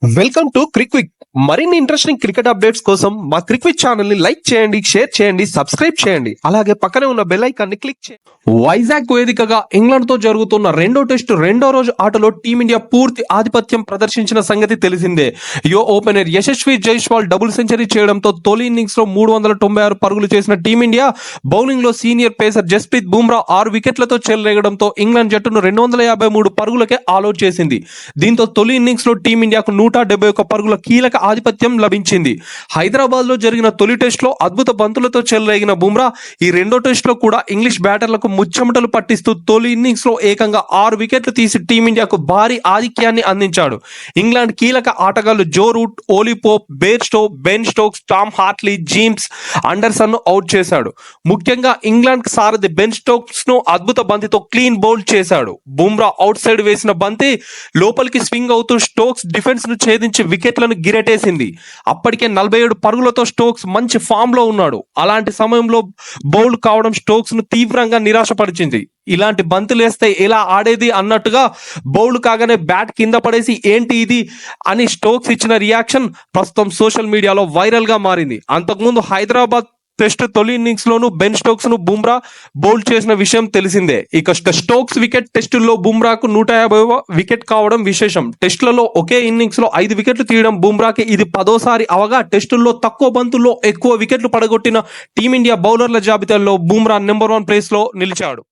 Welcome to క్రిక్విక్. మరిన్ని interesting cricket updates కోసం మా క్రిక్విక్ ఛానల్ ని లైక్ చేయండి, షేర్ చేయండి, సబ్స్క్రైబ్ చేయండి. అలాగే పక్కనే ఉన్న బెల్ ఐకాన్ ని క్లిక్ చేయండి. వైజాగ్ వేదికగా ఇంగ్లాండ్ తో జరుగుతున్న రెండో టెస్టు రెండో రోజు ఆటలో టీమిండియా పూర్తి ఆధిపత్యం ప్రదర్శించిన సంగతి తెలిసిందే. యువ opener Yashasvi Jaiswal double century చేయడంతో తొలి ఇన్నింగ్స్ లో 396 పరుగులు చేసిన టీమిండియా బౌలింగ్ లో సీనియర్ పేసర్ జస్ప్రీత్ బుమ్రా 6 వికెట్లతో చెలరేగడంతో ఇంగ్లాండ్ జట్టును 253 పరుగులకే ఆల్అౌట్ చేసింది. దీంతో తొలి ఇన్నింగ్స్ లో టీమిండియాకు 171 పరుగుల కీలక ఆధిపత్యం లభించింది. హైదరాబాద్ లో జరిగిన తొలి టెస్ట్ లో అద్భుత బంతులతో చెలరేగిన బుమ్రా ఈ రెండో టెస్ట్ లో కూడా ఇంగ్లీష్ బ్యాటర్లకు ముచ్చెమటలు పట్టిస్తూ తొలి ఇన్నింగ్స్ లో ఏకంగా 6 వికెట్లు తీసి టీమిండియాకు భారీ ఆధిక్యాన్ని అందించాడు. ఇంగ్లాండ్ కీలక ఆటగాళ్లు Joe Root, Ollie Pope, Bairstow, Ben Stokes, Tom Hartley, James Anderson ను అవుట్ చేశాడు. ముఖ్యంగా ఇంగ్లాండ్ సారథి బెన్ స్టోక్స్ ను అద్భుత బంతితో క్లీన్ బౌల్డ్ చేశాడు. బుమ్రా అవుట్ సైడ్ వేసిన బంతి లోపలికి స్వింగ్ అవుతూ స్టోక్స్ డిఫెన్స్ ను ఛేదించి వికెట్లను గిరెటేసింది. అప్పటికే 47 పరుగులతో స్టోక్స్ మంచి ఫామ్ లో ఉన్నాడు. అలాంటి సమయంలో బౌల్డ్ కావడం స్టోక్స్ ను తీవ్రంగా నిరాశపరిచింది. ఇలాంటి బంతులేస్తే ఎలా ఆడేది అన్నట్టుగా బౌల్డ్ కాగానే బ్యాట్ కింద పడేసి ఏంటి ఇది అని స్టోక్స్ ఇచ్చిన రియాక్షన్ ప్రస్తుతం సోషల్ మీడియాలో వైరల్ గా మారింది. అంతకుముందు హైదరాబాద్ టెస్ట్ తొలి ఇన్నింగ్స్ లోను బెన్ స్టోక్స్ ను బుమ్రా బౌల్డ్ చేసిన విషయం తెలిసిందే. ఇక స్టోక్స్ వికెట్ టెస్టుల్లో బుమ్రాకు 150వ వికెట్ కావడం విశేషం. టెస్టులలో ఒకే ఇన్నింగ్స్ లో 5 వికెట్లు తీయడం బుమ్రాకి ఇది 10వ అవగా టెస్టుల్లో తక్కువ బంతుల్లో ఎక్కువ వికెట్లు పడగొట్టిన టీమిండియా బౌలర్ల జాబితాలో బుమ్రా నెంబర్ 1 ప్లేస్ లో నిలిచాడు.